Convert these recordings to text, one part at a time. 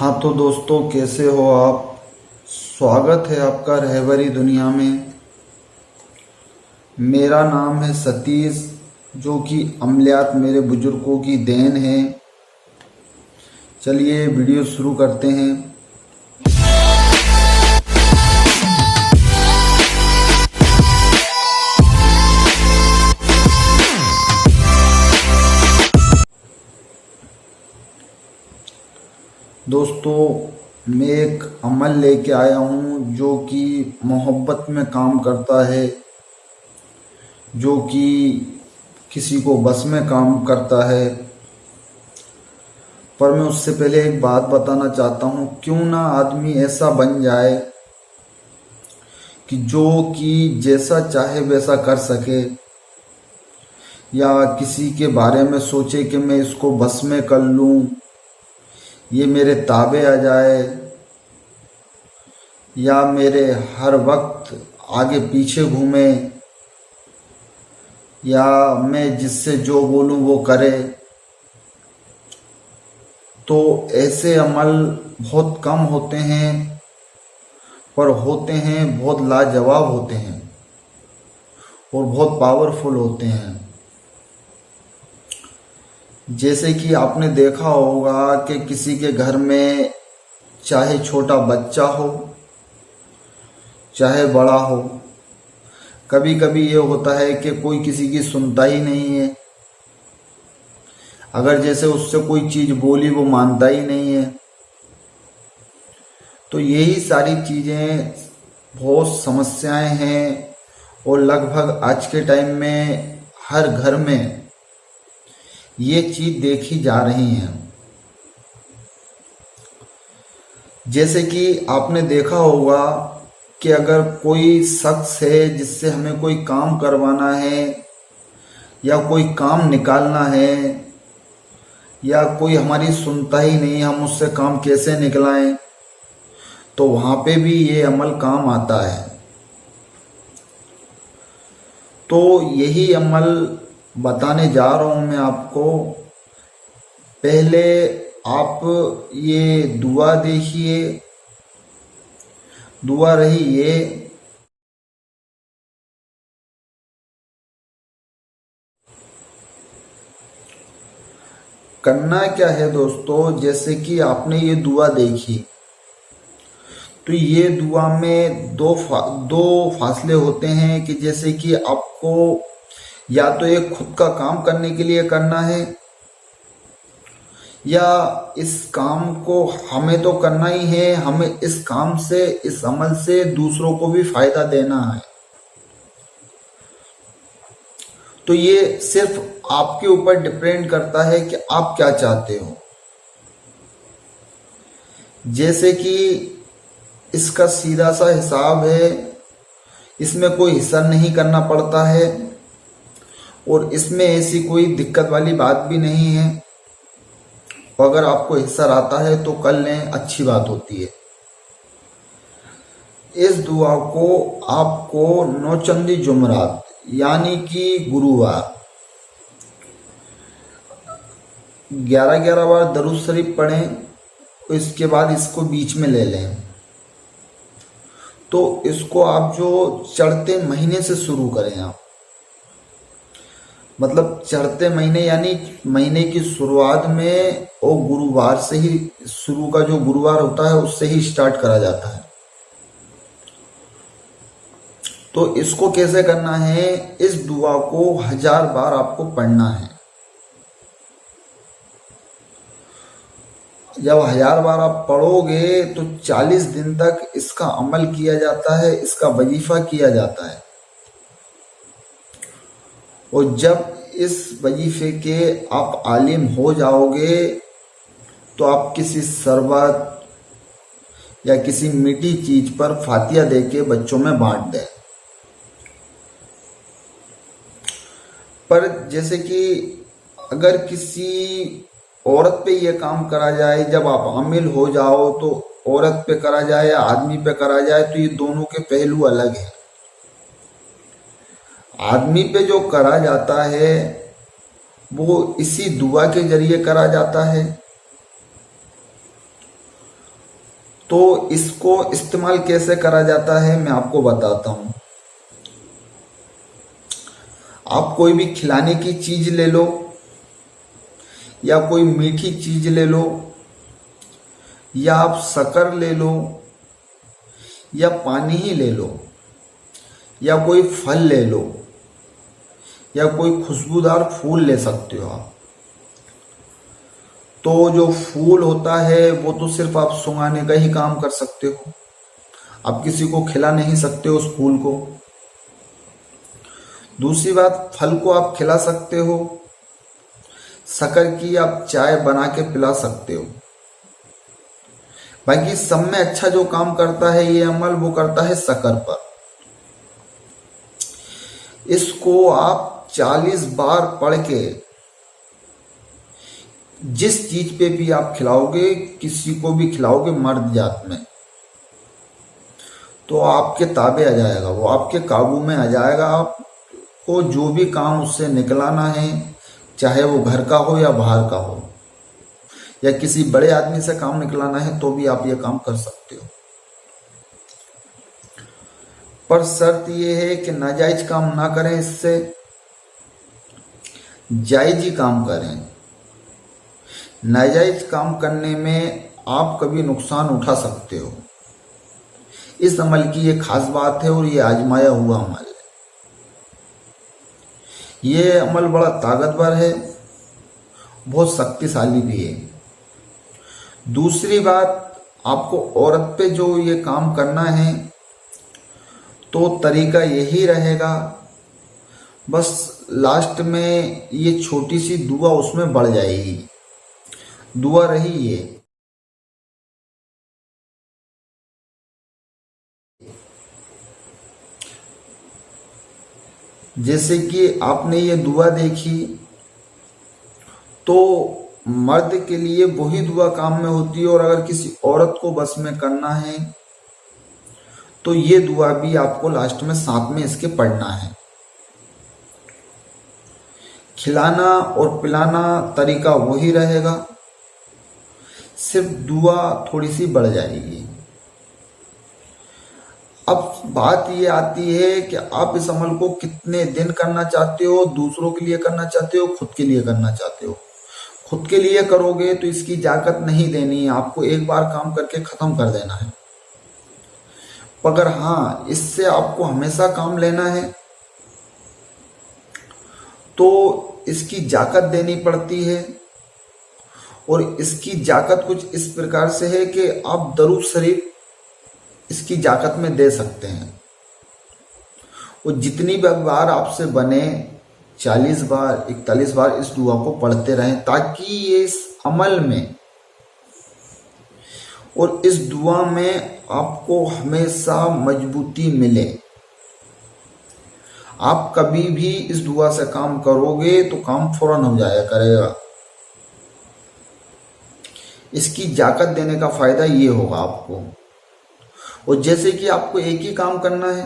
हाँ तो दोस्तों, कैसे हो आप। स्वागत है आपका रहबरी दुनिया में। मेरा नाम है सतीश, जो कि अमलियात मेरे बुजुर्गों की देन है। चलिए वीडियो शुरू करते हैं। दोस्तों, मैं एक अमल लेके आया हूँ जो कि मोहब्बत में काम करता है, जो कि किसी को बस में काम करता है। पर मैं उससे पहले एक बात बताना चाहता हूँ, क्यों ना आदमी ऐसा बन जाए कि जो कि जैसा चाहे वैसा कर सके, या किसी के बारे में सोचे कि मैं इसको बस में कर लूँ, ये मेरे ताबे आ जाए, या मेरे हर वक्त आगे पीछे घूमे, या मैं जिससे जो बोलूँ वो करे। तो ऐसे अमल बहुत कम होते हैं, पर होते हैं, बहुत लाजवाब होते हैं और बहुत पावरफुल होते हैं। जैसे कि आपने देखा होगा कि किसी के घर में चाहे छोटा बच्चा हो चाहे बड़ा हो, कभी कभी ये होता है कि कोई किसी की सुनता ही नहीं है। अगर जैसे उससे कोई चीज़ बोली वो मानता ही नहीं है। तो यही सारी चीज़ें, बहुत समस्याएं हैं, और लगभग आज के टाइम में हर घर में ये चीज़ देखी जा रही हैं। जैसे कि आपने देखा होगा कि अगर कोई शख्स है जिससे हमें कोई काम करवाना है, या कोई काम निकालना है, या कोई हमारी सुनता ही नहीं, हम उससे काम कैसे निकलाएं, तो वहाँ पे भी ये अमल काम आता है। तो यही अमल बताने जा रहा हूँ मैं आपको। पहले आप ये दुआ देखिए। दुआ रही ये, करना क्या है दोस्तों, जैसे कि आपने ये दुआ देखी, तो ये दुआ में दो फासले होते हैं कि जैसे कि आपको या तो एक खुद का काम करने के लिए करना है, या इस काम को हमें तो करना ही है, हमें इस काम से, इस अमल से दूसरों को भी फायदा देना है। तो ये सिर्फ आपके ऊपर डिपेंड करता है कि आप क्या चाहते हो। जैसे कि इसका सीधा सा हिसाब है, इसमें कोई हिस्सा नहीं करना पड़ता है, और इसमें ऐसी कोई दिक्कत वाली बात भी नहीं है। अगर आपको हिस्सा आता है तो कर लें, अच्छी बात होती है। इस दुआ को आपको नौचंदी जुमरात यानी कि गुरुवार 11-11 बार दरूद शरीफ पढ़ें। इसके बाद इसको बीच में ले लें। तो इसको आप जो चढ़ते महीने से शुरू करें आप, मतलब चढ़ते महीने यानी महीने की शुरुआत में, और गुरुवार से ही, शुरू का जो गुरुवार होता है उससे ही स्टार्ट करा जाता है। तो इसको कैसे करना है, इस दुआ को 1000 बार आपको पढ़ना है। जब 1000 बार आप पढ़ोगे तो 40 दिन तक इसका अमल किया जाता है, इसका वजीफा किया जाता है। और जब इस वजीफे के आप आलिम हो जाओगे, तो आप किसी शरबत या किसी मीठी चीज पर फातिया देके बच्चों में बांट दें। पर जैसे कि अगर किसी औरत पे ये काम करा जाए, जब आप आमिल हो जाओ, तो औरत पे करा जाए या आदमी पे करा जाए, तो ये दोनों के पहलू अलग हैं। आदमी पे जो करा जाता है वो इसी दुआ के जरिए करा जाता है, तो इसको इस्तेमाल कैसे करा जाता है मैं आपको बताता हूँ। आप कोई भी खिलाने की चीज ले लो या कोई मीठी चीज ले लो या आप शक्कर ले लो या पानी ही ले लो या कोई फल ले लो या कोई खुशबूदार फूल ले सकते हो आप। तो जो फूल होता है वो तो सिर्फ आप सुंघाने का ही काम कर सकते हो, आप किसी को खिला नहीं सकते उस फूल को। दूसरी बात, फल को आप खिला सकते हो, शक्कर की आप चाय बना के पिला सकते हो। बाकी सब में अच्छा जो काम करता है ये अमल, वो करता है शक्कर पर। इसको आप 40 बार पढ़ के जिस चीज पे भी आप खिलाओगे, किसी को भी खिलाओगे मर्द जात में, तो आपके ताबे आ जाएगा, वो आपके काबू में आ जाएगा। आपको जो भी काम उससे निकलाना है, चाहे वो घर का हो या बाहर का हो, या किसी बड़े आदमी से काम निकलाना है, तो भी आप ये काम कर सकते हो। पर शर्त ये है कि नाजायज काम ना करें, इससे जायज ही काम करें। नाजायज काम करने में आप कभी नुकसान उठा सकते हो। इस अमल की ये खास बात है और ये आजमाया हुआ अमल है। ये अमल बड़ा ताकतवर है, बहुत शक्तिशाली भी है। दूसरी बात, आपको औरत पे जो ये काम करना है तो तरीका यही रहेगा, बस लास्ट में ये छोटी सी दुआ उसमें बढ़ जाएगी। दुआ रही ये, जैसे कि आपने ये दुआ देखी तो मर्द के लिए वही दुआ काम में होती है, और अगर किसी औरत को बस में करना है तो ये दुआ भी आपको लास्ट में साथ में इसके पढ़ना है। खिलाना और पिलाना तरीका वही रहेगा, सिर्फ दुआ थोड़ी सी बढ़ जाएगी। अब बात ये आती है कि आप इस अमल को कितने दिन करना चाहते हो, दूसरों के लिए करना चाहते हो, खुद के लिए करना चाहते हो। खुद के लिए करोगे तो इसकी जाकत नहीं देनी है, आपको एक बार काम करके खत्म कर देना है। अगर हाँ, इससे आपको हमेशा काम लेना है तो इसकी जाकत देनी पड़ती है, और इसकी जाकत कुछ इस प्रकार से है कि आप दरूद शरीफ इसकी जाकत में दे सकते हैं। और जितनी बार आपसे बने, 40 बार 41 बार इस दुआ को पढ़ते रहें, ताकि ये इस अमल में और इस दुआ में आपको हमेशा मजबूती मिले। आप कभी भी इस दुआ से काम करोगे तो काम फौरन हो जाया करेगा। इसकी जाकत देने का फायदा ये होगा आपको। और जैसे कि आपको एक ही काम करना है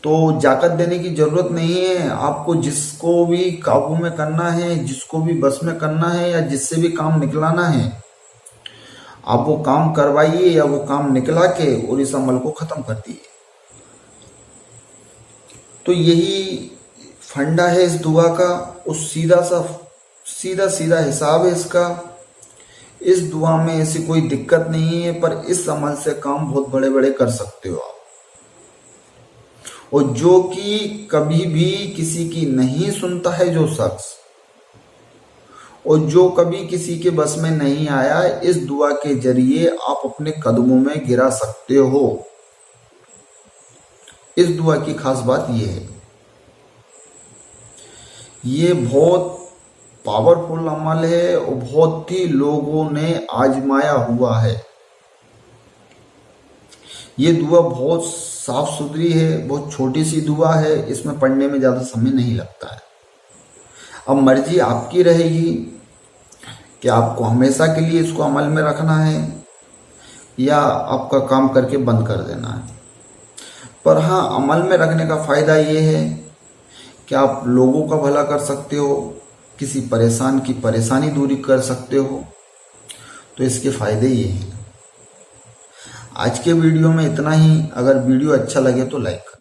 तो जाकत देने की जरूरत नहीं है। आपको जिसको भी काबू में करना है, जिसको भी बस में करना है, या जिससे भी काम निकलाना है, आप वो काम करवाइए या वो काम निकला के और इस अमल को खत्म कर दिए। तो यही फंडा है इस दुआ का, उस सीधा हिसाब है इसका। इस दुआ में ऐसी कोई दिक्कत नहीं है, पर इस अमल से काम बहुत बड़े बड़े कर सकते हो आप। और जो कि कभी भी किसी की नहीं सुनता है जो शख्स, और जो कभी किसी के बस में नहीं आया, इस दुआ के जरिए आप अपने कदमों में गिरा सकते हो। इस दुआ की खास बात यह है, ये बहुत पावरफुल अमल है और बहुत ही लोगों ने आजमाया हुआ है। ये दुआ बहुत साफ सुथरी है, बहुत छोटी सी दुआ है, इसमें पढ़ने में ज़्यादा समय नहीं लगता है। अब मर्जी आपकी रहेगी कि आपको हमेशा के लिए इसको अमल में रखना है या आपका काम करके बंद कर देना है। पर हाँ, अमल में रखने का फ़ायदा ये है कि आप लोगों का भला कर सकते हो, किसी परेशान की परेशानी दूरी कर सकते हो। तो इसके फ़ायदे ये हैं। आज के वीडियो में इतना ही। अगर वीडियो अच्छा लगे तो लाइक करें।